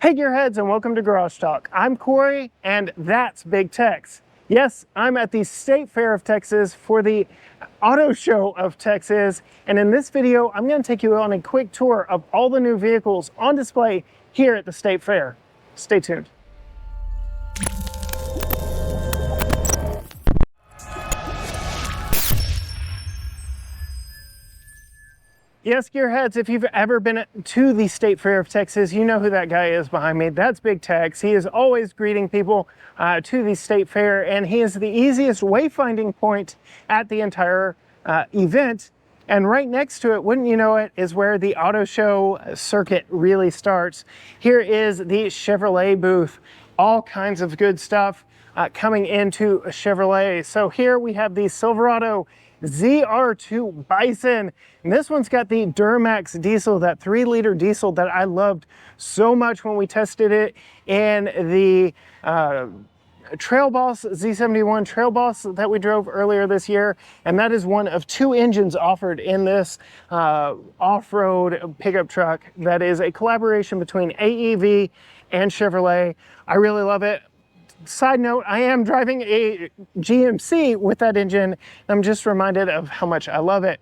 Hey gearheads, and welcome to Garage Talk. I'm Corey and that's Big Tex. Yes, I'm at the State Fair of Texas for the Auto Show of Texas, and in this video I'm going to take you on a quick tour of all the new vehicles on display here at the State Fair. Stay tuned. Yes, gearheads, if you've ever been to the State Fair of Texas, you know who that guy is behind me. That's Big Tex. He is always greeting people to the State Fair, and he is the easiest wayfinding point at the entire event. And right next to it, wouldn't you know it, is where the auto show circuit really starts. Here is the Chevrolet booth. All kinds of good stuff coming into Chevrolet. So here we have the Silverado ZR2 Bison, and this one's got the Duramax diesel, that 3-liter diesel that I loved so much when we tested it in the Trail Boss Z71 Trail Boss that we drove earlier this year. And that is one of 2 engines offered in this off-road pickup truck that is a collaboration between AEV and Chevrolet. I really love it. Side note, I am driving a GMC with that engine. I'm just reminded of how much I love it.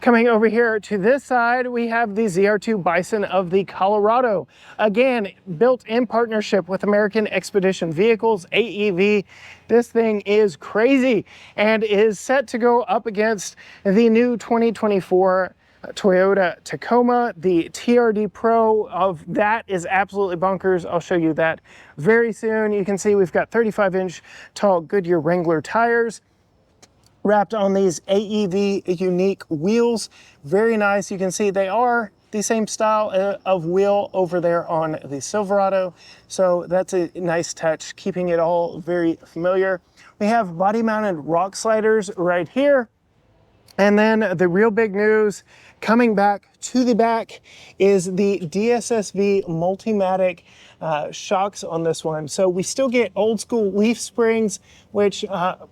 Coming over here to this side, we have the ZR2 Bison of the Colorado. Again, built in partnership with American Expedition Vehicles, AEV. This thing is crazy and is set to go up against the new 2024 Toyota Tacoma. The TRD Pro of that is absolutely bonkers. I'll show you that very soon. You can see we've got 35-inch tall Goodyear Wrangler tires wrapped on these AEV unique wheels. Very nice. You can see they are the same style of wheel over there on the Silverado. So that's a nice touch, keeping it all very familiar. We have body-mounted rock sliders right here. And then the real big news coming back to the back is the DSSV Multimatic shocks on this one. So we still get old school leaf springs, which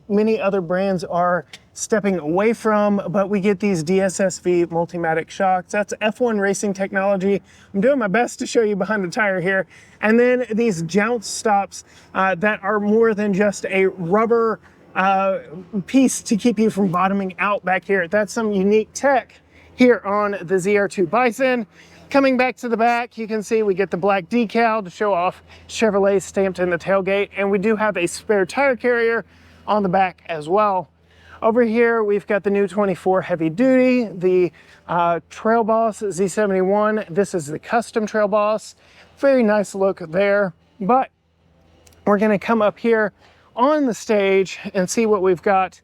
many other brands are stepping away from, but we get these DSSV Multimatic shocks. That's F1 racing technology. I'm doing my best to show you behind the tire here. And then these jounce stops that are more than just a rubber piece to keep you from bottoming out back here. That's some unique tech here on the ZR2 Bison. Coming back to the back, you can see we get the black decal to show off Chevrolet stamped in the tailgate, and we do have a spare tire carrier on the back as well. Over here, we've got the new 24 heavy duty, the Trail Boss Z71. This is the custom Trail Boss. Very nice look there, but we're gonna come up here on the stage and see what we've got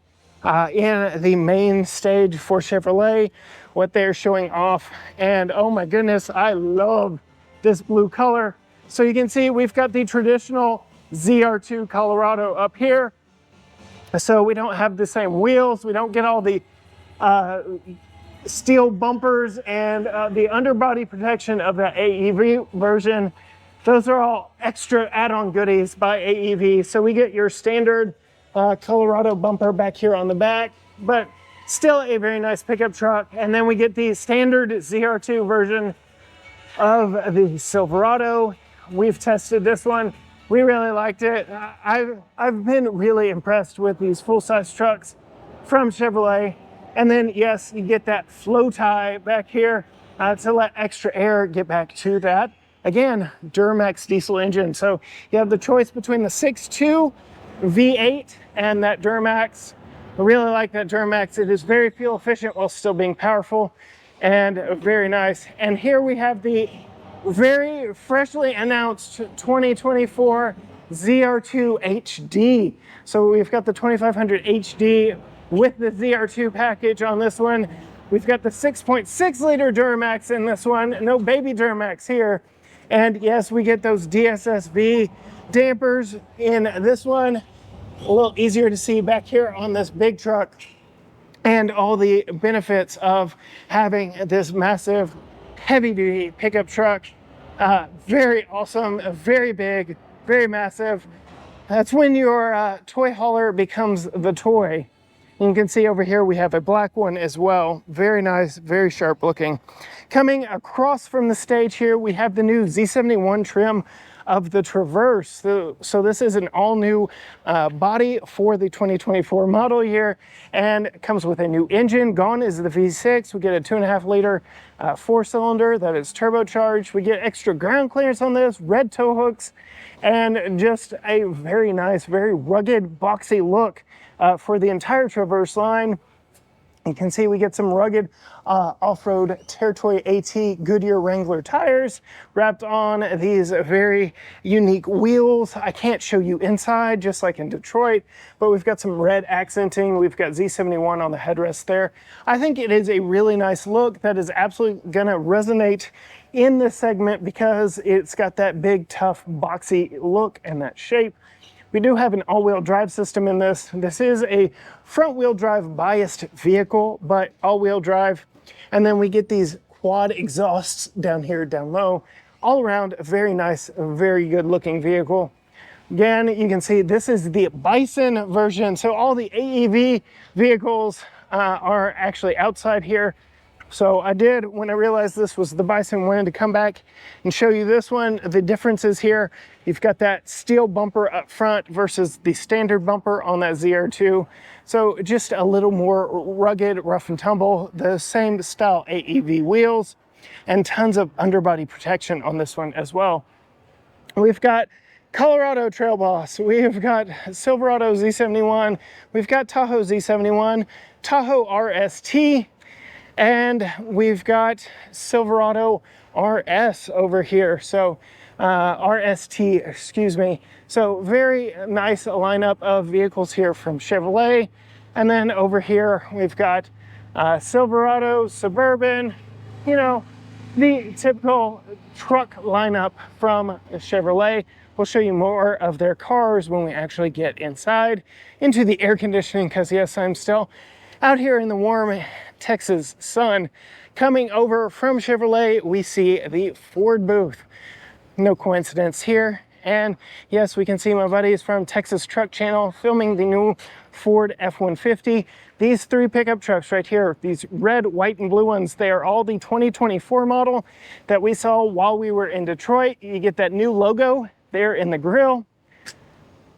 in the main stage for Chevrolet, what they're showing off. And oh my goodness, I love this blue color. So you can see we've got the traditional ZR2 Colorado up here. So we don't have the same wheels. We don't get all the steel bumpers and the underbody protection of the AEV version. Those are all extra add-on goodies by AEV. So we get your standard Colorado bumper back here on the back, but still a very nice pickup truck. And then we get the standard ZR2 version of the Silverado. We've tested this one. We really liked it. I've been really impressed with these full-size trucks from Chevrolet. And then, yes, you get that flow tie back here to let extra air get back to that. Again, Duramax diesel engine. So you have the choice between the 6.2 V8 and that Duramax. I really like that Duramax. It is very fuel efficient while still being powerful and very nice. And here we have the very freshly announced 2024 ZR2 HD. So we've got the 2500 HD with the ZR2 package on this one. We've got the 6.6 liter Duramax in this one. No baby Duramax here. And yes, we get those DSSV dampers in this one. A little easier to see back here on this big truck. And all the benefits of having this massive, heavy-duty pickup truck. Very awesome, very big, very massive. That's when your toy hauler becomes the toy. And you can see over here we have a black one as well. Very nice, very sharp looking. Coming across from the stage here, we have the new Z71 trim of the Traverse. So this is an all-new body for the 2024 model year, and it comes with a new engine. Gone is the V6. We get a 2.5 liter 4-cylinder that is turbocharged. We get extra ground clearance on this, red tow hooks, and just a very nice, very rugged, boxy look for the entire Traverse line. You can see we get some rugged off-road Territory AT Goodyear Wrangler tires wrapped on these very unique wheels. I can't show you inside, just like in Detroit, but we've got some red accenting. We've got Z71 on the headrest there. I think it is a really nice look that is absolutely gonna resonate in this segment because it's got that big, tough, boxy look and that shape. We do have an all-wheel drive system in this. This is a front-wheel drive biased vehicle, but all-wheel drive. And then we get these quad exhausts down here, down low. All around, a very nice, very good-looking vehicle. Again, you can see this is the Bison version. So all the AEV vehicles are actually outside here. So I did, when I realized this was the Bison, wanted to come back and show you this one. The differences here, you've got that steel bumper up front versus the standard bumper on that ZR2. So just a little more rugged, rough and tumble, the same style AEV wheels, and tons of underbody protection on this one as well. We've got Colorado Trail Boss, we've got Silverado Z71, we've got Tahoe Z71, Tahoe RST, and we've got Silverado RS over here. So RST, excuse me. So very nice lineup of vehicles here from Chevrolet. And then over here, we've got Silverado, Suburban, you know, the typical truck lineup from Chevrolet. We'll show you more of their cars when we actually get inside into the air conditioning, because yes, I'm still out here in the warm Texas sun. Coming over from Chevrolet, we see the Ford booth. No coincidence here. And yes, we can see my buddies from Texas Truck Channel filming the new Ford F-150. These 3 pickup trucks right here, these red, white, and blue ones, they are all the 2024 model that we saw while we were in Detroit. You get that new logo there in the grill.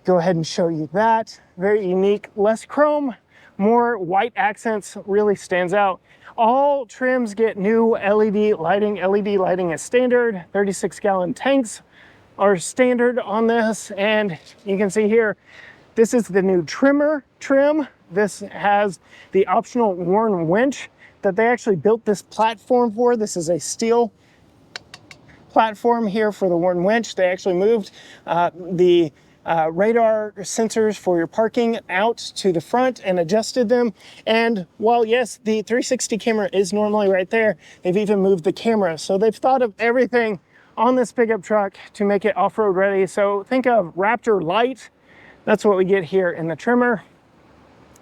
Go ahead and show you that. Very unique, less chrome, more white accents, really stands out. All trims get new LED lighting. LED lighting is standard. 36-gallon tanks are standard on this. And you can see here, this is the new trimmer trim. This has the optional worn winch that they actually built this platform for. This is a steel platform here for the worn winch. They actually moved the radar sensors for your parking out to the front and adjusted them. And while yes, the 360 camera is normally right there, they've even moved the camera. So they've thought of everything on this pickup truck to make it off-road ready. So think of Raptor Light. That's what we get here in the trimmer.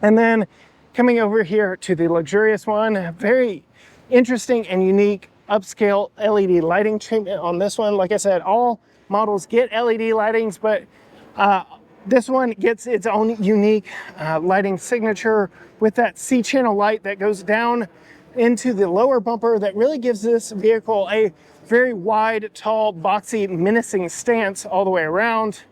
And then coming over here to the luxurious one, very interesting and unique upscale LED lighting treatment on this one. Like I said, all models get LED lightings, but this one gets its own unique lighting signature with that C-channel light that goes down into the lower bumper that really gives this vehicle a very wide, tall, boxy, menacing stance all the way around.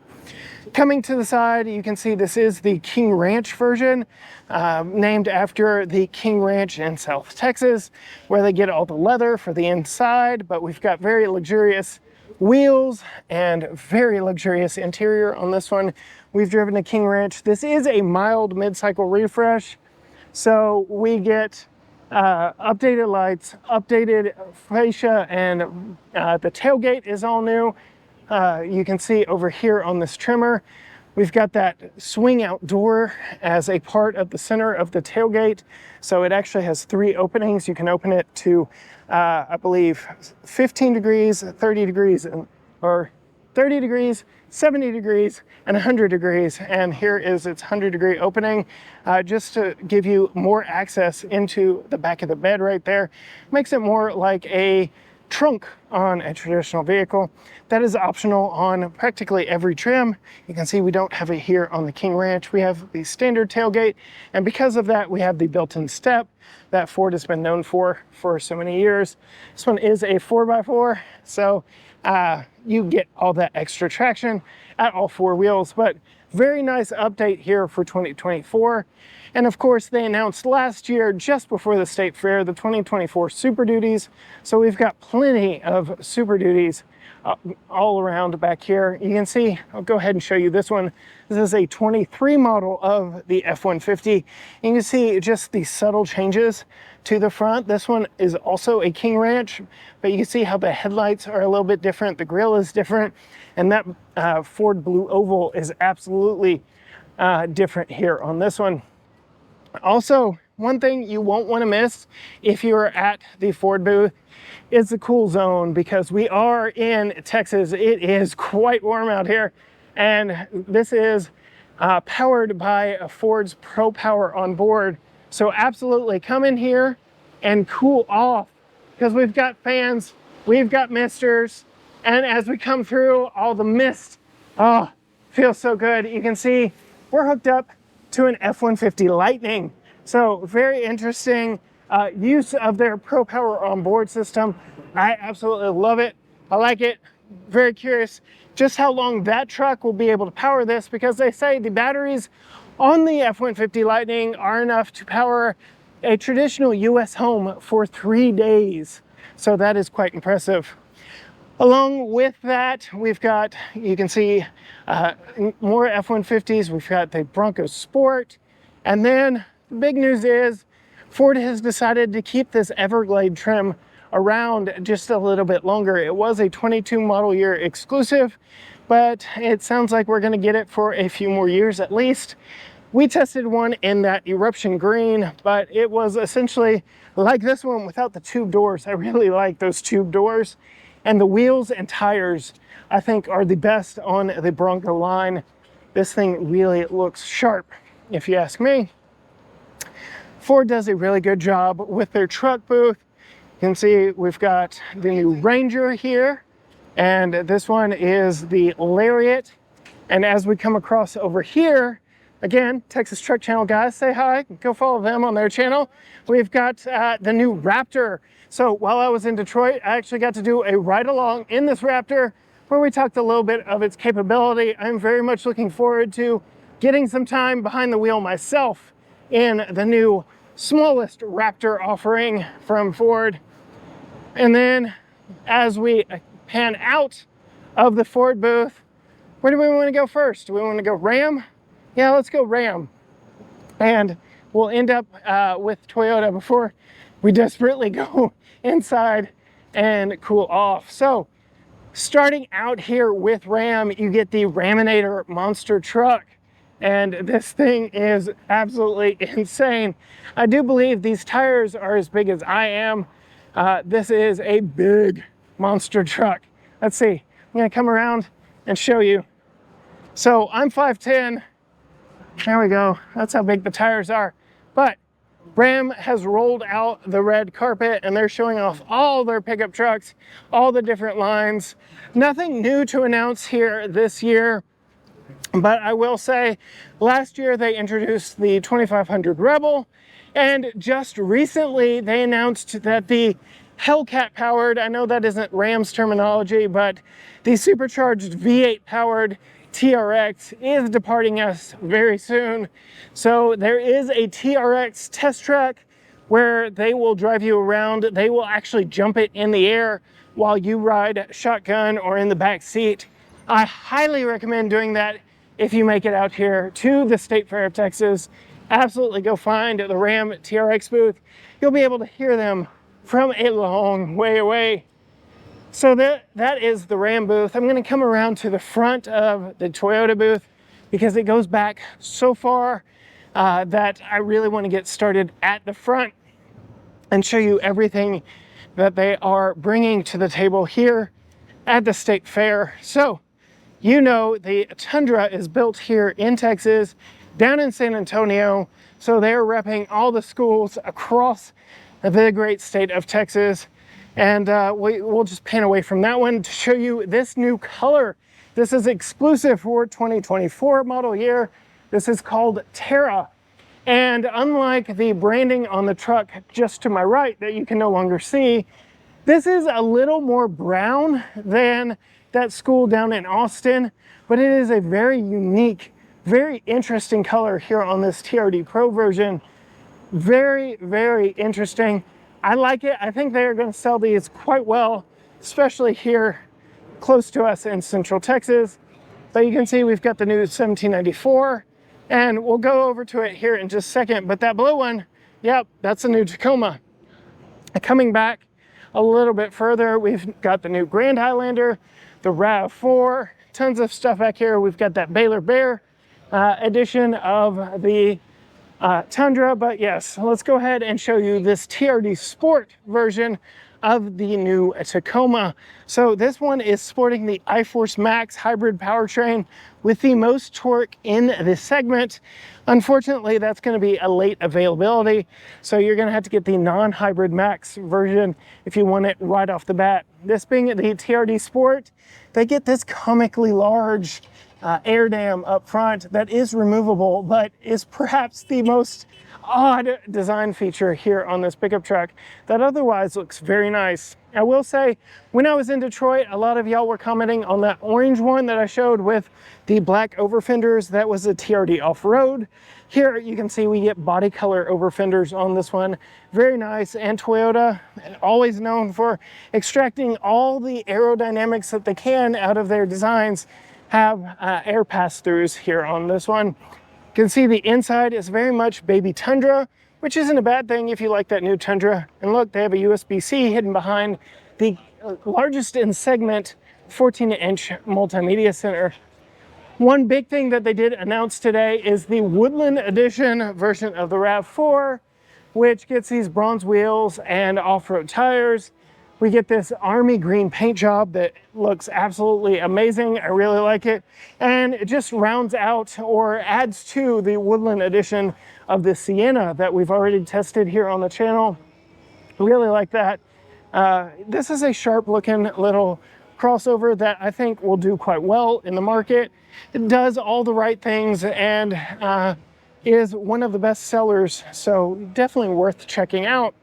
Coming to the side, you can see this is the King Ranch version, named after the King Ranch in South Texas, where they get all the leather for the inside, but we've got very luxurious wheels and very luxurious interior on this one. We've driven a King Ranch. This is a mild mid-cycle refresh, so we get updated lights, updated fascia, and the tailgate is all new. You can see over here on this trimmer, we've got that swing out door as a part of the center of the tailgate. So it actually has 3 openings. You can open it to, I believe, 15 degrees, 30 degrees, or 30 degrees, 70 degrees, and 100 degrees. And here is its 100-degree opening, just to give you more access into the back of the bed right there. Makes it more like a trunk on a traditional vehicle. That is optional on practically every trim. You can see we don't have it here on the King Ranch. We have the standard tailgate, and because of that, we have the built-in step that Ford has been known for so many years. This one is a 4x4, so you get all that extra traction at all four wheels, but very nice update here for 2024. And of course, they announced last year, just before the State Fair, the 2024 Super Duties. So we've got plenty of Super Duties all around back here. You can see, I'll go ahead and show you this one. This is a 23 model of the F-150. You can see just the subtle changes to the front. This one is also a King Ranch, but you can see how the headlights are a little bit different. The grille is different, and that Ford Blue Oval is absolutely different here on this one. Also, one thing you won't want to miss if you're at the Ford booth is the cool zone, because we are in Texas. It is quite warm out here, and this is powered by Ford's Pro Power on board. So absolutely come in here and cool off, because we've got fans, we've got misters, and as we come through all the mist, oh, feels so good. You can see we're hooked up to an F-150 Lightning. So very interesting use of their Pro Power on board system. I absolutely love it. I like it. Very curious just how long that truck will be able to power this, because they say the batteries on the F-150 Lightning are enough to power a traditional US home for 3 days. So that is quite impressive. Along with that, we've got, you can see more F-150s. We've got the Bronco Sport. And then the big news is Ford has decided to keep this Everglade trim around just a little bit longer. It was a 22 model year exclusive, but it sounds like we're going to get it for a few more years at least. We tested one in that eruption green, but it was essentially like this one without the tube doors. I really like those tube doors. And the wheels and tires, I think, are the best on the Bronco line. This thing really looks sharp, if you ask me. Ford does a really good job with their truck booth. You can see we've got the new Ranger here, and this one is the Lariat. And as we come across over here, again, Texas Truck Channel guys, say hi, go follow them on their channel. We've got the new Raptor. So while I was in Detroit, I actually got to do a ride along in this Raptor where we talked a little bit of its capability. I'm very much looking forward to getting some time behind the wheel myself in the new smallest Raptor offering from Ford. And then as we pan out of the Ford booth, where do we want to go first? Do we want to go Ram? Yeah, let's go Ram. And we'll end up with Toyota before we desperately go inside and cool off. So starting out here with Ram, you get the Raminator monster truck. And this thing is absolutely insane. I do believe these tires are as big as I am. This is a big monster truck. Let's see, I'm gonna come around and show you. So I'm 5'10". There we go, that's how big the tires are. But Ram has rolled out the red carpet and they're showing off all their pickup trucks, all the different lines. Nothing new to announce here this year, but I will say last year they introduced the 2500 Rebel, and just recently they announced that the Hellcat powered, I know that isn't Ram's terminology, but the supercharged V8 powered TRX is departing us very soon. So there is a TRX test track where they will drive you around. They will actually jump it in the air while you ride shotgun or in the back seat. I highly recommend doing that if you make it out here to the State Fair of Texas. Absolutely go find the Ram TRX booth. You'll be able to hear them from a long way away. So that is the Ram booth. I'm going to come around to the front of the Toyota booth because it goes back so far that I really want to get started at the front and show you everything that they are bringing to the table here at the State Fair. So, you know, the Tundra is built here in Texas, down in San Antonio. So they're repping all the schools across the great state of Texas. And we'll just pan away from that one to show you this new color. This is exclusive for 2024 model year. This is called Terra. And unlike the branding on the truck just to my right that you can no longer see, this is a little more brown than that school down in Austin, but it is a very unique, very interesting color here on this TRD Pro version. Very, very interesting. I like it. I think they're going to sell these quite well, especially here close to us in Central Texas. But you can see we've got the new 1794, and we'll go over to it here in just a second. But that blue one, yep, that's the new Tacoma. Coming back a little bit further, we've got the new Grand Highlander, the RAV4, tons of stuff back here. We've got that Baylor Bear edition of the Tundra. But yes, let's go ahead and show you this TRD Sport version of the new Tacoma. So this one is sporting the iForce Max hybrid powertrain with the most torque in this segment. Unfortunately, that's going to be a late availability, so you're going to have to get the non-hybrid Max version if you want it right off the bat. This being the TRD Sport, they get this comically large air dam up front that is removable, but is perhaps the most odd design feature here on this pickup truck that otherwise looks very nice. I will say, when I was in Detroit, a lot of y'all were commenting on that orange one that I showed with the black over fenders. That was a TRD off-road. Here you can see we get body color over fenders on this one. Very nice. And Toyota, always known for extracting all the aerodynamics that they can out of their designs, have air pass-throughs here on this one. You can see the inside is very much baby Tundra, which isn't a bad thing if you like that new Tundra. And look, they have a USB-C hidden behind the largest in segment 14-inch multimedia center. One big thing that they did announce today is the Woodland Edition version of the RAV4, which gets these bronze wheels and off-road tires. We get this army green paint job that looks absolutely amazing. I really like it. And it just rounds out or adds to the Woodland edition of the Sienna that we've already tested here on the channel. Really like that. This is a sharp looking little crossover that I think will do quite well in the market. It does all the right things and is one of the best sellers. So definitely worth checking out.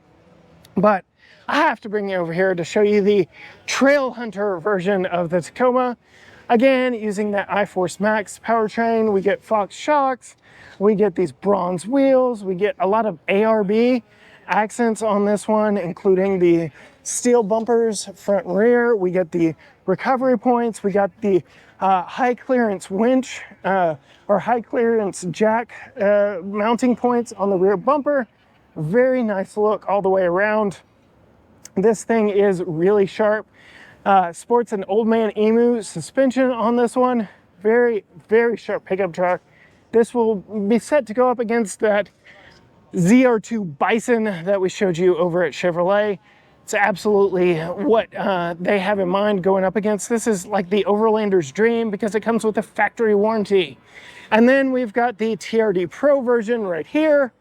But I have to bring you over here to show you the Trailhunter version of the Tacoma. Again, using that iForce Max powertrain, we get Fox shocks, we get these bronze wheels, we get a lot of ARB accents on this one, including the steel bumpers front and rear. We get the recovery points, we got the high clearance winch or high clearance jack mounting points on the rear bumper. Very nice look all the way around. This thing is really sharp. Sports an Old Man Emu suspension on this one. Very, very sharp pickup truck. This will be set to go up against that ZR2 Bison that we showed you over at Chevrolet. It's absolutely what they have in mind going up against. This is like the Overlander's dream because it comes with a factory warranty. And then we've got the TRD Pro version right here.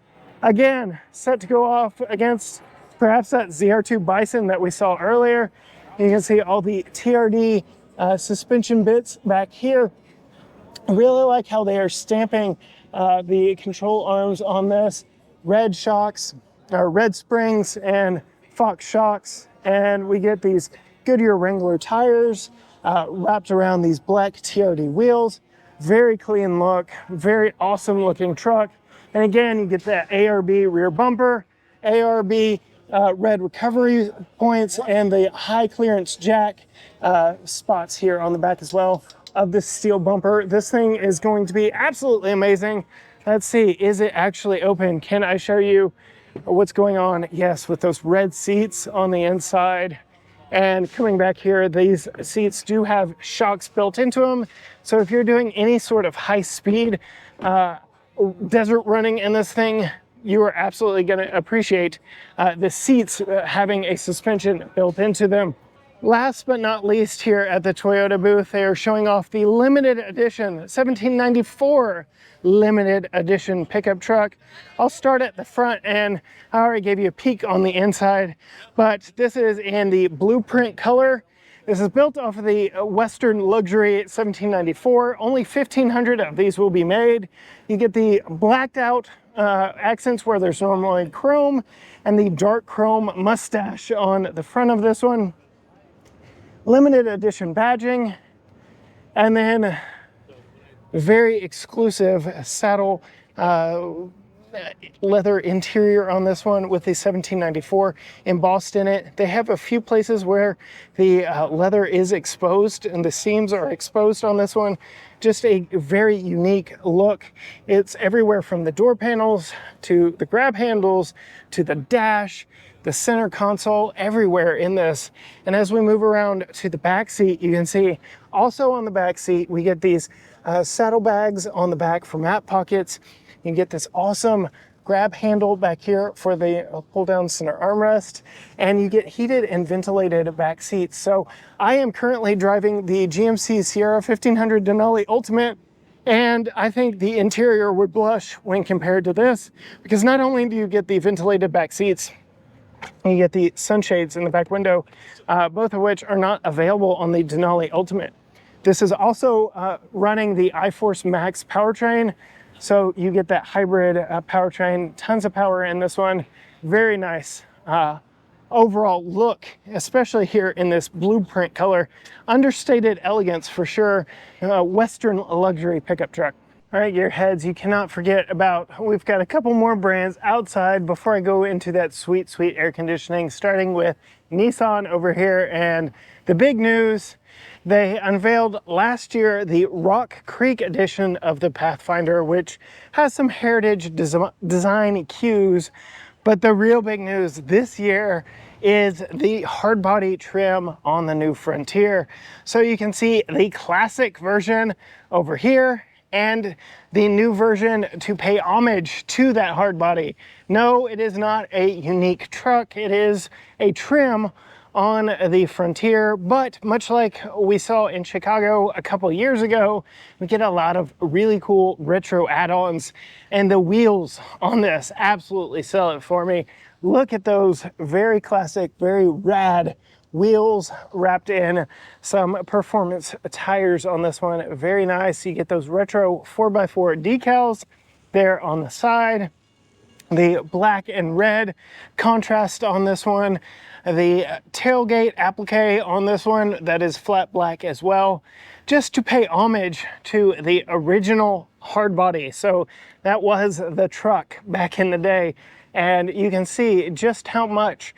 Again, set to go off against perhaps that ZR2 Bison that we saw earlier. You can see all the TRD suspension bits back here. I really like how they are stamping the control arms on this. Red shocks, or red springs and Fox shocks. And we get these Goodyear Wrangler tires wrapped around these black TRD wheels. Very clean look, very awesome looking truck. And again, you get that ARB rear bumper, ARB red recovery points, and the high clearance jack spots here on the back as well of this steel bumper. This thing is going to be absolutely amazing. Let's see, is it actually open? Can I show you what's going on? Yes, with those red seats on the inside. And coming back here, these seats do have shocks built into them. So if you're doing any sort of high speed desert running in this thing, you are absolutely going to appreciate the seats having a suspension built into them. Last but not least, here at the Toyota booth, they are showing off the limited edition 1794 limited edition pickup truck. I'll start at the front, and I already gave you a peek on the inside, but this is in the blueprint color. This is built off of the Western Luxury 1794. Only 1,500 of these will be made. You get the blacked out accents where there's normally chrome, and the dark chrome mustache on the front of this one. Limited edition badging, and then very exclusive saddle leather interior on this one with the 1794 embossed in it. They have a few places where the leather is exposed and the seams are exposed on this one. Just a very unique look. It's everywhere from the door panels to the grab handles to the dash, the center console, everywhere in this. And as we move around to the back seat, you can see also on the back seat we get these saddlebags on the back for mat pockets. You can get this awesome grab handle back here for the pull down center armrest, and you get heated and ventilated back seats. So I am currently driving the GMC Sierra 1500 Denali Ultimate, and I think the interior would blush when compared to this, because not only do you get the ventilated back seats, you get the sunshades in the back window, both of which are not available on the Denali Ultimate. This is also running the iForce Max powertrain, so you get that hybrid powertrain, tons of power in this one. Very nice overall look, especially here in this blueprint color. Understated elegance for sure. Western luxury pickup truck. All right, gearheads, you cannot forget about, we've got a couple more brands outside before I go into that sweet, sweet air conditioning, starting with Nissan over here. And the big news, they unveiled last year the Rock Creek edition of the Pathfinder, which has some heritage design cues. But the real big news this year is the hard body trim on the new Frontier. So you can see the classic version over here and the new version to pay homage to that hard body. No, it is not a unique truck. It is a trim on the Frontier, but much like we saw in Chicago a couple years ago, we get a lot of really cool retro add-ons, and the wheels on this absolutely sell it for me. Look at those very classic, very rad wheels wrapped in some performance tires on this one. Very nice. You get those retro 4x4 decals there on the side. The black and red contrast on this one. The tailgate applique on this one, that is flat black as well, just to pay homage to the original hard body. So that was the truck back in the day. And you can see just how much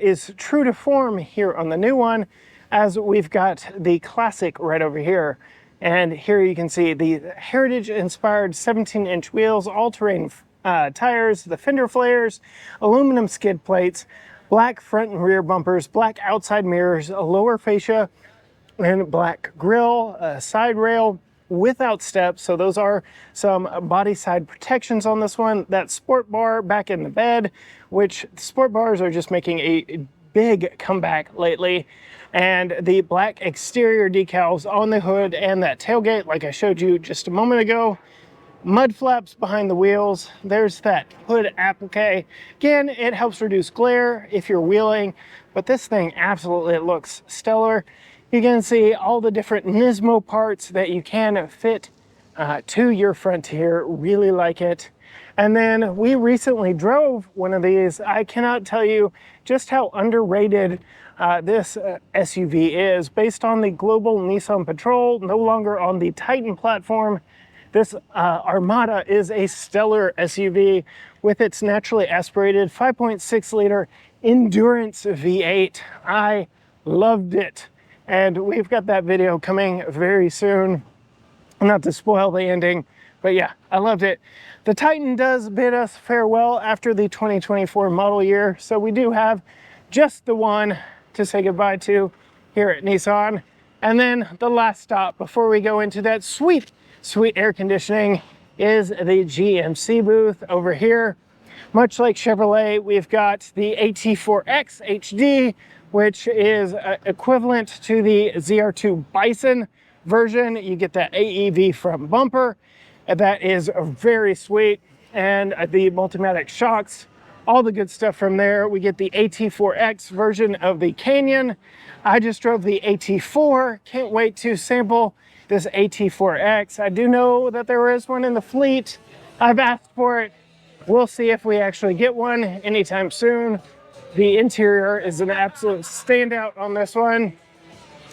is true to form here on the new one, as we've got the classic right over here. And here you can see the heritage-inspired 17-inch wheels, all-terrain tires, the fender flares, aluminum skid plates, black front and rear bumpers, black outside mirrors, a lower fascia, and black grille, a side rail without steps. So those are some body side protections on this one. That sport bar back in the bed, which sport bars are just making a big comeback lately. And the black exterior decals on the hood and that tailgate, like I showed you just a moment ago. Mud flaps behind the wheels. There's that hood applique. Again, it helps reduce glare if you're wheeling, but this thing absolutely looks stellar. You can see all the different Nismo parts that you can fit to your Frontier. Really like it. And then we recently drove one of these. I cannot tell you just how underrated this SUV is. Based on the global Nissan Patrol, no longer on the Titan platform, this Armada is a stellar SUV with its naturally aspirated 5.6 liter endurance V8. I loved it. And we've got that video coming very soon. Not to spoil the ending, but yeah, I loved it. The Titan does bid us farewell after the 2024 model year, so we do have just the one to say goodbye to here at Nissan. And then the last stop before we go into that sweet air conditioning is the GMC booth over here. Much like Chevrolet, we've got the AT4X HD which is equivalent to the ZR2 Bison version. You get that AEV front bumper. That is very sweet. And the Multimatic shocks, all the good stuff from there. We get the AT4X version of the Canyon. I just drove the AT4. Can't wait to sample this AT4X. I do know that there is one in the fleet. I've asked for it. We'll see if we actually get one anytime soon. The interior is an absolute standout on this one.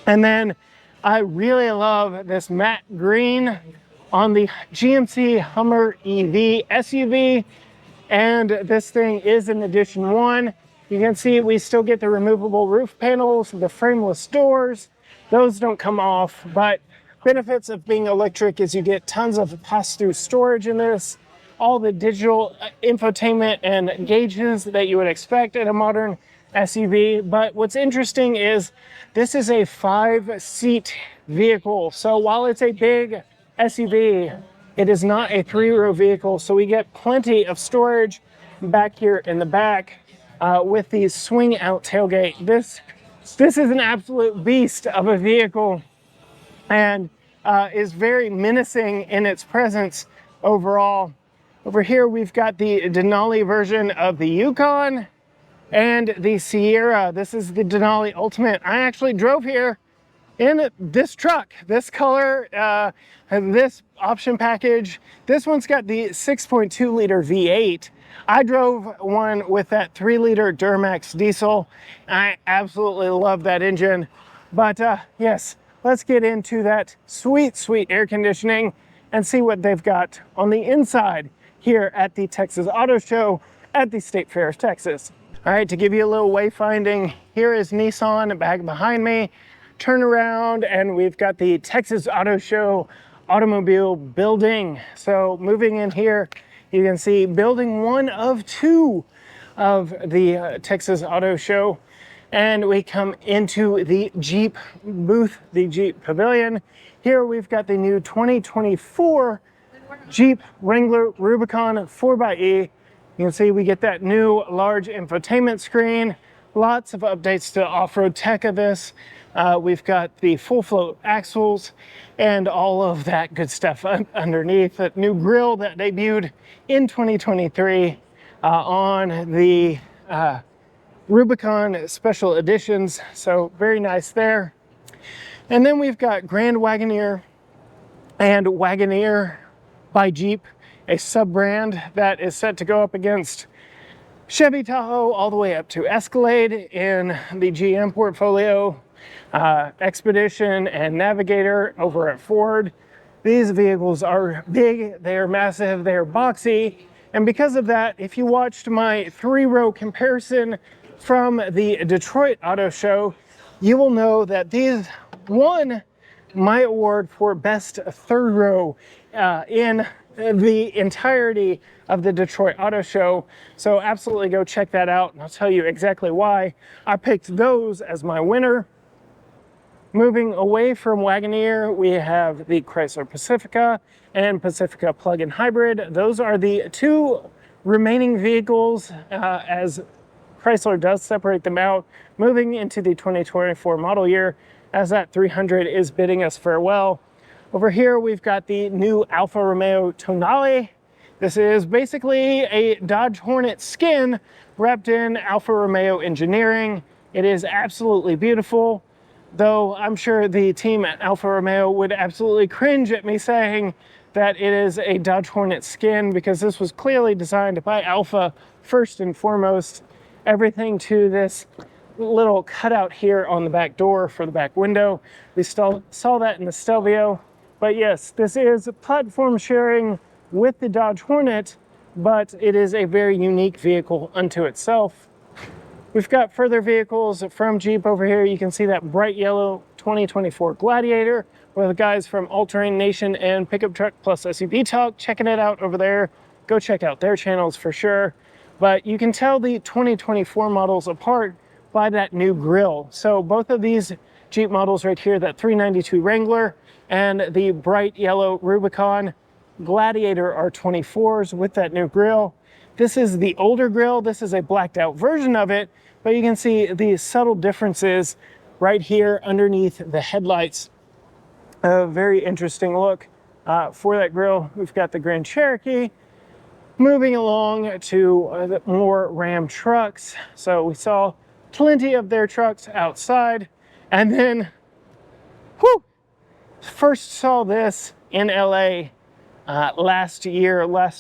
And then I really love this matte green on the GMC Hummer EV SUV. And this thing is an edition 1. You can see we still get the removable roof panels, the frameless doors. Those don't come off, but benefits of being electric is you get tons of pass-through storage in this, all the digital infotainment and gauges that you would expect in a modern SUV. But what's interesting is this is a 5-seat vehicle. So while it's a big SUV, it is not a 3-row vehicle. So we get plenty of storage back here in the back with the swing out tailgate. This is an absolute beast of a vehicle, and is very menacing in its presence overall. Over here, we've got the Denali version of the Yukon and the Sierra. This is the Denali Ultimate. I actually drove here in this truck, this color, this option package. This one's got the 6.2 liter V8. I drove one with that 3-liter Duramax diesel. I absolutely love that engine. But yes, let's get into that sweet, sweet air conditioning and see what they've got on the inside here at the Texas Auto Show at the State Fair of Texas. All right, to give you a little wayfinding, here is Nissan back behind me. Turn around and we've got the Texas Auto Show automobile building. So moving in here, you can see building 1 of 2 of the Texas Auto Show. And we come into the Jeep booth, the Jeep Pavilion. Here we've got the new 2024 Jeep Wrangler Rubicon 4xe. You can see we get that new large infotainment screen. Lots of updates to off-road tech of this. We've got the full float axles and all of that good stuff underneath. That new grille that debuted in 2023 on the Rubicon Special Editions. So very nice there. And then we've got Grand Wagoneer and Wagoneer by Jeep, a sub-brand that is set to go up against Chevy Tahoe all the way up to Escalade in the GM portfolio, Expedition and Navigator over at Ford. These vehicles are big, they are massive, they are boxy, and because of that, if you watched my 3-row comparison from the Detroit Auto Show, you will know that these won my award for best 3rd row in the entirety of the Detroit Auto Show. So absolutely go check that out, and I'll tell you exactly why I picked those as my winner. Moving away from Wagoneer, we have the Chrysler Pacifica and Pacifica plug-in hybrid. Those are the 2 remaining vehicles as Chrysler does separate them out, moving into the 2024 model year as that 300 is bidding us farewell. Over here, we've got the new Alfa Romeo Tonale. This is basically a Dodge Hornet skin wrapped in Alfa Romeo engineering. It is absolutely beautiful, though I'm sure the team at Alfa Romeo would absolutely cringe at me saying that it is a Dodge Hornet skin, because this was clearly designed by Alfa first and foremost. Everything to this little cutout here on the back door for the back window. We still saw that in the Stelvio. But yes, this is platform sharing with the Dodge Hornet, but it is a very unique vehicle unto itself. We've got further vehicles from Jeep over here. You can see that bright yellow 2024 Gladiator with the guys from All Terrain Nation and Pickup Truck Plus SUV Talk checking it out over there. Go check out their channels for sure. But you can tell the 2024 models apart by that new grille. So both of these Jeep models right here, that 392 Wrangler and the bright yellow Rubicon Gladiator, are 24s with that new grille. This is the older grille. This is a blacked out version of it, but you can see the subtle differences right here underneath the headlights. A very interesting look for that grille. We've got the Grand Cherokee. Moving along to more Ram trucks. So we saw plenty of their trucks outside. And then, whew, first saw this in LA last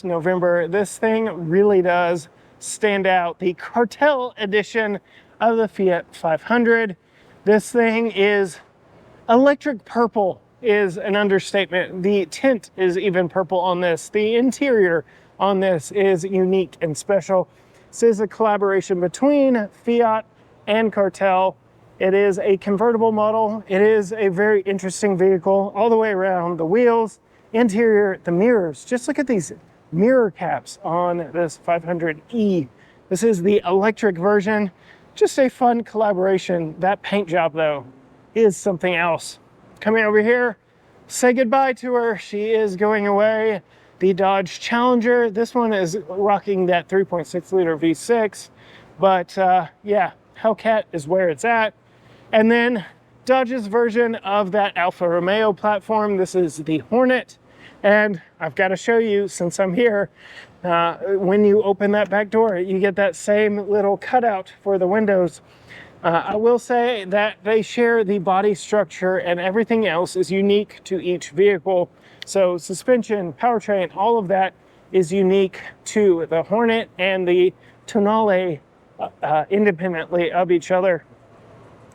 November. This thing really does stand out. The Cartel edition of the Fiat 500. This thing is electric purple, is an understatement. The tint is even purple on this. The interior on this is unique and special. This is a collaboration between Fiat and Cartel. It is a convertible model. It is a very interesting vehicle all the way around. The wheels, interior, the mirrors. Just look at these mirror caps on this 500e. This is the electric version. Just a fun collaboration. That paint job, though, is something else. Coming over here, say goodbye to her. She is going away. The Dodge Challenger. This one is rocking that 3.6 liter V6, but yeah, Hellcat is where it's at. And then Dodge's version of that Alfa Romeo platform. This is the Hornet, and I've got to show you, since I'm here, when you open that back door, you get that same little cutout for the windows. I will say that they share the body structure, and everything else is unique to each vehicle. So suspension, powertrain, all of that is unique to the Hornet and the Tonale independently of each other.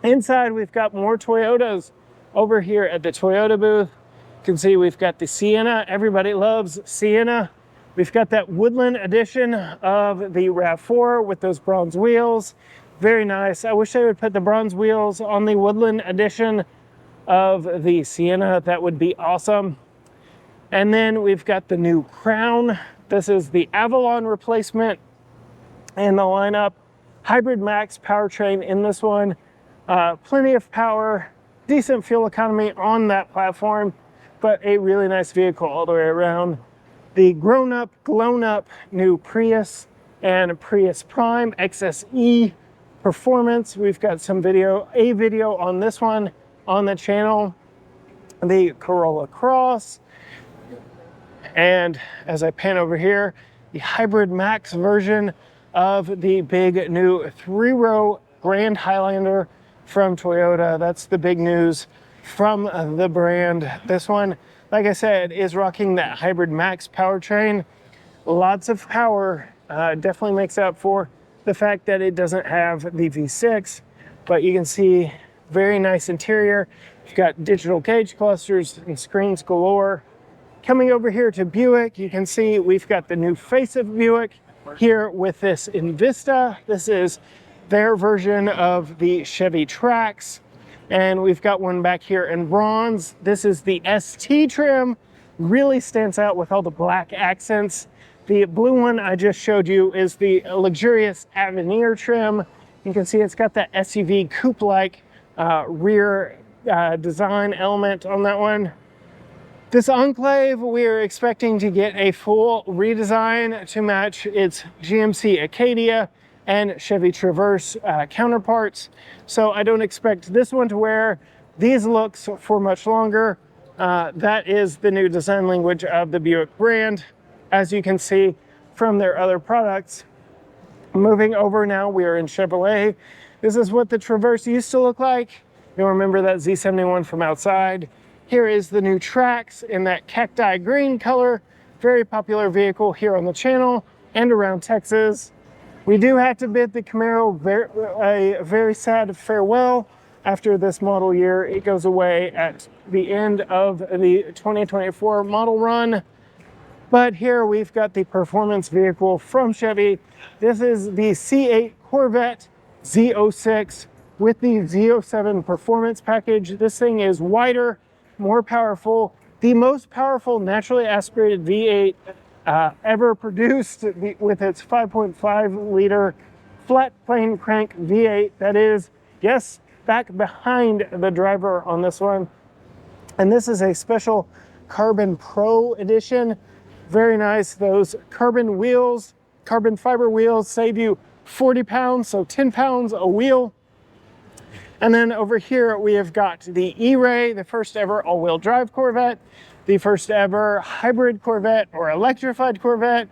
Inside, we've got more Toyotas over here at the Toyota booth. You can see we've got the Sienna. Everybody loves Sienna. We've got that Woodland edition of the RAV4 with those bronze wheels. Very nice. I wish they would put the bronze wheels on the Woodland edition of the Sienna. That would be awesome. And then we've got the new Crown. This is the Avalon replacement in the lineup. Hybrid Max powertrain in this one. Plenty of power, decent fuel economy on that platform, but a really nice vehicle all the way around. The grown-up, glown-up new Prius and Prius Prime XSE performance. We've got a video on this one on the channel. The Corolla Cross. And as I pan over here, the Hybrid Max version of the big new 3-row Grand Highlander from Toyota. That's the big news from the brand. This one, like I said, is rocking that Hybrid Max powertrain. Lots of power. Definitely makes up for the fact that it doesn't have the V6, but you can see very nice interior. You've got digital gauge clusters and screens galore. Coming over here to Buick, you can see we've got the new face of Buick here with this Invista. This is their version of the Chevy Trax. And we've got one back here in bronze. This is the ST trim. Really stands out with all the black accents. The blue one I just showed you is the luxurious Avenir trim. You can see it's got that SUV coupe-like rear design element on that one. This Enclave, we are expecting to get a full redesign to match its GMC Acadia and Chevy Traverse counterparts. So I don't expect this one to wear these looks for much longer. That is the new design language of the Buick brand, as you can see from their other products. Moving over now, we are in Chevrolet. This is what the Traverse used to look like. You'll remember that Z71 from outside. Here is the new Trax in that cacti green color. Very popular vehicle here on the channel and around Texas. We do have to bid the Camaro a very sad farewell after this model year. It goes away at the end of the 2024 model run. But here we've got the performance vehicle from Chevy. This is the C8 Corvette Z06 with the Z07 performance package. This thing is wider, more powerful, the most powerful naturally aspirated V8 ever produced, with its 5.5 liter flat plane crank V8 that is, yes, back behind the driver on this one. And this is a special Carbon Pro edition. Very nice. Those carbon wheels carbon fiber wheels save you 40 pounds, so 10 pounds a wheel. And then over here we have got the E-Ray, the first ever all-wheel drive Corvette, the first ever hybrid Corvette or electrified Corvette.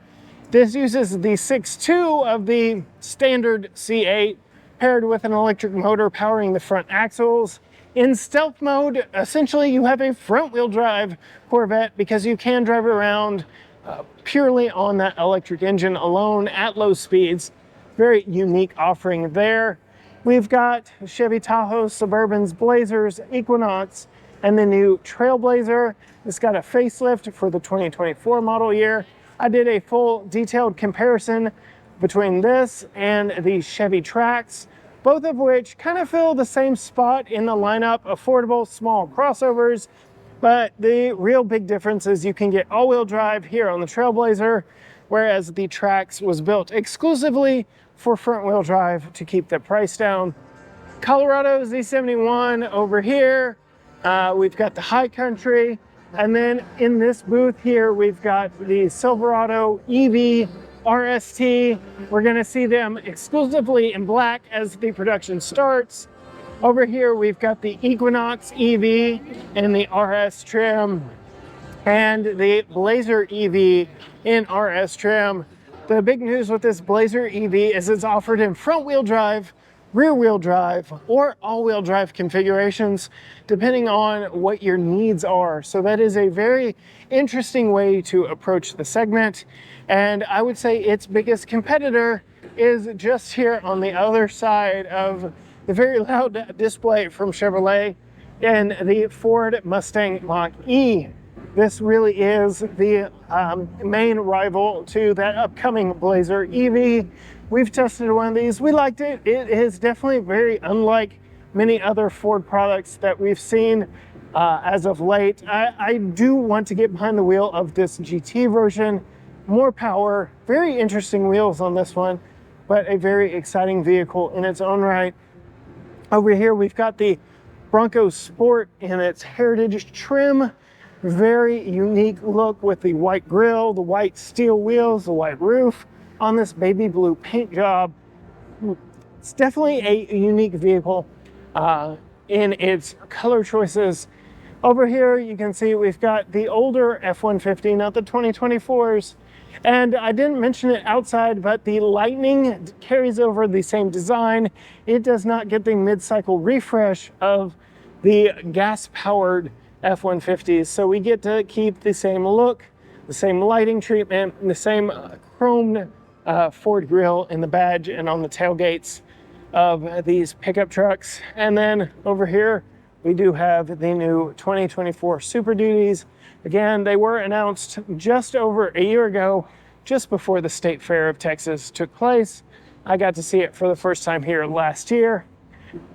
This uses the 6.2 of the standard C8 paired with an electric motor powering the front axles. In stealth mode, essentially you have a front-wheel drive Corvette because you can drive around purely on that electric engine alone at low speeds. Very unique offering there. We've got Chevy Tahoe, Suburbans, Blazers, Equinox, and the new Trailblazer. It's got a facelift for the 2024 model year. I did a full detailed comparison between this and the Chevy Trax, both of which kind of fill the same spot in the lineup, affordable small crossovers. But the real big difference is you can get all-wheel drive here on the Trailblazer, whereas the Trax was built exclusively for front-wheel drive to keep the price down. Colorado Z71 over here. We've got the High Country. And then in this booth here, we've got the Silverado EV RST. We're gonna see them exclusively in black as the production starts. Over here, we've got the Equinox EV in the RS trim and the Blazer EV in RS trim. The big news with this Blazer EV is it's offered in front-wheel drive, rear-wheel drive, or all-wheel drive configurations, depending on what your needs are. So that is a very interesting way to approach the segment. And I would say its biggest competitor is just here on the other side of the very loud display from Chevrolet and the Ford Mustang Mach-E. This really is the main rival to that upcoming Blazer EV. We've tested one of these. We liked it. It is definitely very unlike many other Ford products that we've seen as of late. I do want to get behind the wheel of this GT version. More power, very interesting wheels on this one, but a very exciting vehicle in its own right. Over here, we've got the Bronco Sport in its heritage trim. Very unique look with the white grille, the white steel wheels, the white roof on this baby blue paint job. It's definitely a unique vehicle in its color choices. Over here, you can see we've got the older F-150, not the 2024s. And I didn't mention it outside, but the Lightning carries over the same design. It does not get the mid-cycle refresh of the gas-powered F-150s. So we get to keep the same look, the same lighting treatment, and the same chromed Ford grille in the badge and on the tailgates of these pickup trucks. And then over here, we do have the new 2024 Super Duties. Again, they were announced just over a year ago, just before the State Fair of Texas took place. I got to see it for the first time here last year.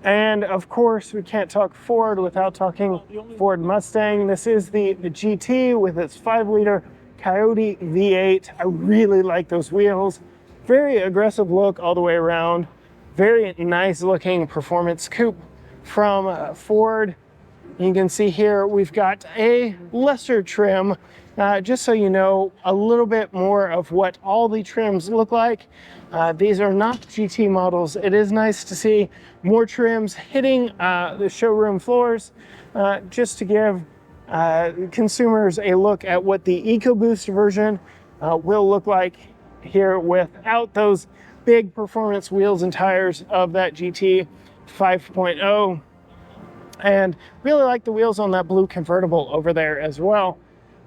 And of course, we can't talk Ford without talking Ford Mustang. This is the GT with its 5-liter Coyote V8. I really like those wheels. Very aggressive look all the way around. Very nice looking performance coupe from Ford. You can see here we've got a lesser trim, just so you know a little bit more of what all the trims look like. These are not GT models. It is nice to see more trims hitting the showroom floors, just to give consumers a look at what the EcoBoost version will look like here without those big performance wheels and tires of that GT 5.0. And really like the wheels on that blue convertible over there as well.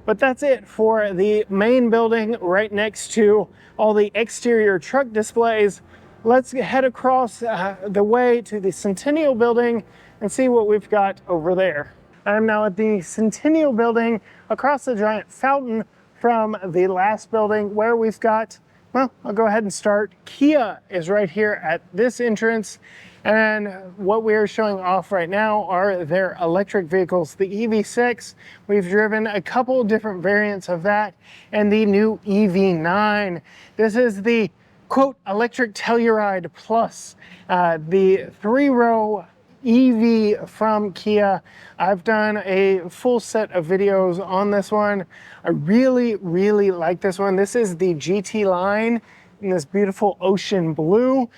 But that's it for the main building right next to all the exterior truck displays. Let's head across the way to the Centennial Building and see what we've got over there. I'm now at the Centennial Building across the giant fountain from the last building where we've got, well, I'll go ahead and start. Kia is right here at this entrance. And what we're showing off right now are their electric vehicles. The EV6, we've driven a couple different variants of that, and the new EV9. This is the, quote, electric Telluride Plus, the 3-row EV from Kia. I've done a full set of videos on this one. I really like this one. This is the GT line. in this beautiful ocean blue.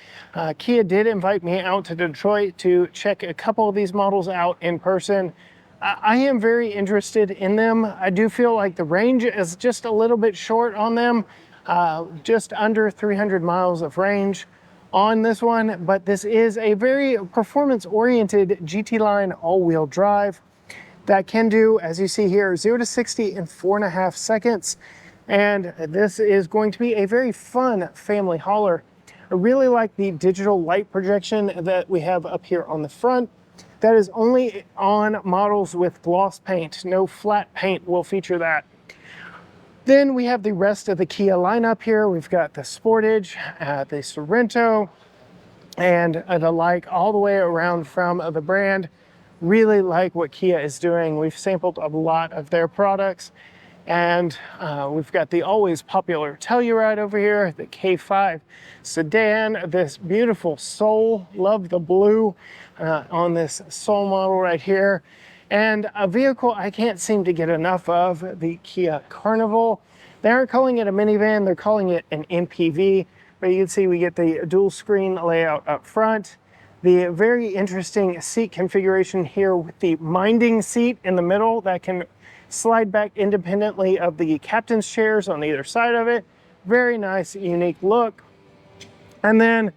Kia did invite me out to Detroit to check a couple of these models out in person. I am very interested in them. I do feel like the range is just a little bit short on them, just under 300 miles of range on this one, but this is a very performance-oriented GT line all-wheel drive that can do, as you see here, 0 to 60 in 4.5 seconds. And this is going to be a very fun family hauler. I really like the digital light projection that we have up here on the front. That is only on models with gloss paint. No flat paint will feature that. Then we have the rest of the Kia lineup here. We've got the Sportage, the Sorento, and the like all the way around from the brand. Really like what Kia is doing. We've sampled a lot of their products, and we've got the always popular Telluride over here, the K5 sedan, this beautiful Soul, love the blue on this Soul model right here, and a vehicle I can't seem to get enough of, the Kia Carnival. They aren't calling it a minivan, they're calling it an MPV, but you can see we get the dual screen layout up front. The very interesting seat configuration here with the minding seat in the middle that can slide back independently of the captain's chairs on either side of it. Very nice, unique look. And then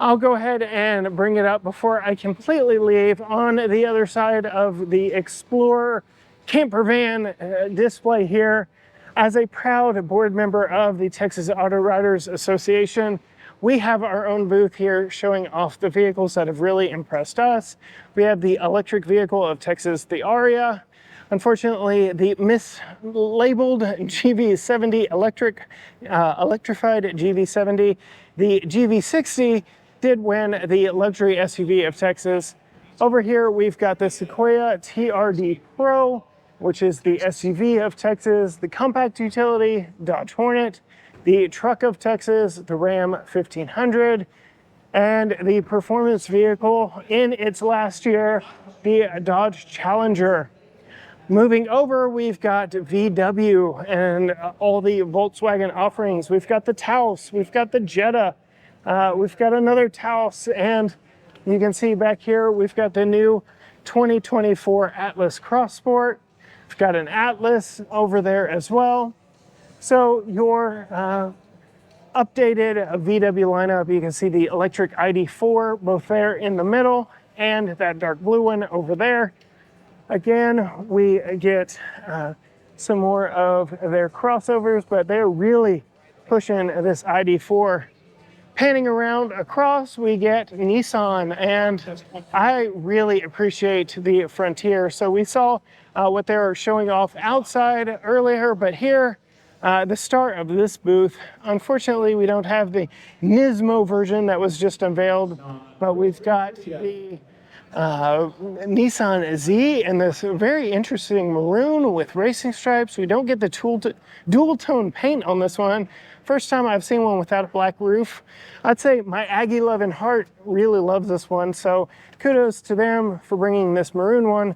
I'll go ahead and bring it up before I completely leave. On the other side of the Explorer camper van display here, as a proud board member of the Texas Auto Writers Association, we have our own booth here showing off the vehicles that have really impressed us. We have the electric vehicle of Texas, the Aria. Unfortunately, the mislabeled GV70 electrified GV70, the GV60 did win the luxury SUV of Texas. Over here, we've got the Sequoia TRD Pro, which is the SUV of Texas, the compact utility Dodge Hornet, the truck of Texas, the Ram 1500, and the performance vehicle in its last year, the Dodge Challenger. Moving over, we've got VW and all the Volkswagen offerings. We've got the Taos, we've got the Jetta, we've got another Taos, and you can see back here, we've got the new 2024 Atlas Cross Sport. We've got an Atlas over there as well. So your updated VW lineup, you can see the electric ID4 both there in the middle and that dark blue one over there. Again, we get some more of their crossovers, but they're really pushing this ID4. Panning around across, we get Nissan, and I really appreciate the Frontier. So we saw what they were showing off outside earlier, but here, the start of this booth, unfortunately, we don't have the Nismo version that was just unveiled, but we've got the Nissan Z and this very interesting maroon with racing stripes. We don't get the dual tone paint on this one. First time I've seen one without a black roof. I'd say my Aggie loving heart really loves this one, so kudos to them for bringing this maroon one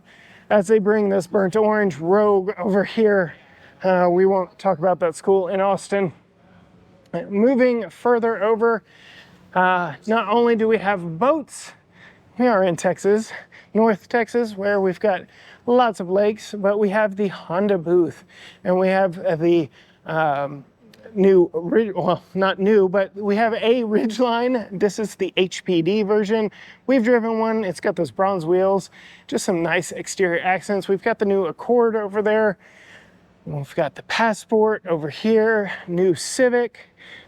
as they bring this burnt orange Rogue over here. We won't talk about that school in Austin. Moving further over, not only do we have boats, we are in Texas, North Texas, where we've got lots of lakes, but we have the Honda booth, and we have the new, well, not new, but we have a Ridgeline. This is the HPD version. We've driven one. It's got those bronze wheels, just some nice exterior accents. We've got the new Accord over there. We've got the Passport over here, new Civic,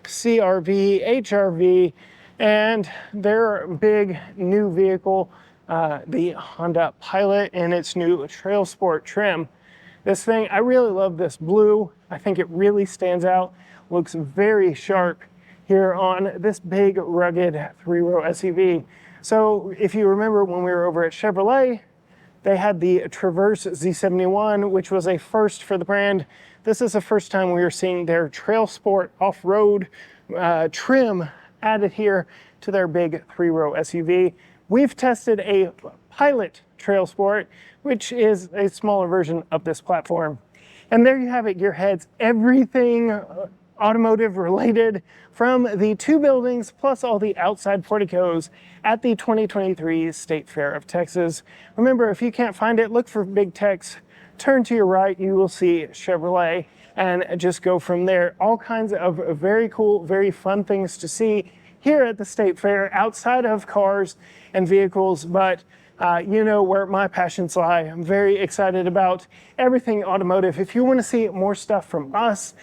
CRV, HRV, and their big new vehicle, the Honda Pilot in its new Trail Sport trim. This thing, I really love this blue. I think it really stands out. Looks very sharp here on this big, rugged three-row SUV. So if you remember when we were over at Chevrolet, they had the Traverse Z71, which was a first for the brand. This is the first time we are seeing their Trail Sport off-road trim added here to their big three-row SUV. We've tested a Pilot Trail Sport, which is a smaller version of this platform. And there you have it, gearheads. Everything automotive related from the 2 buildings plus all the outside porticos at the 2023 State Fair of Texas. Remember, if you can't find it, look for Big Tex, turn to your right, you will see Chevrolet, and just go from there. All kinds of very cool, very fun things to see here at the State Fair outside of cars and vehicles, but you know where my passions lie. I'm very excited about everything automotive. If you want to see more stuff from us,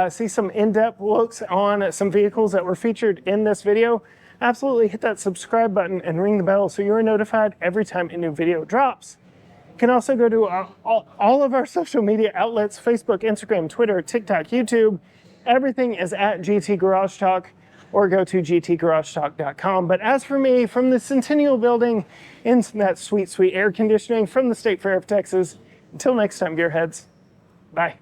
see some in-depth looks on some vehicles that were featured in this video, absolutely hit that subscribe button and ring the bell so you're notified every time a new video drops. You can also go to all of our social media outlets: Facebook, Instagram, Twitter, TikTok, YouTube. Everything is at GT Garage Talk, or go to gtgaragetalk.com. But as for me, from the Centennial Building in that sweet, sweet air conditioning from the State Fair of Texas, until next time, gearheads, bye.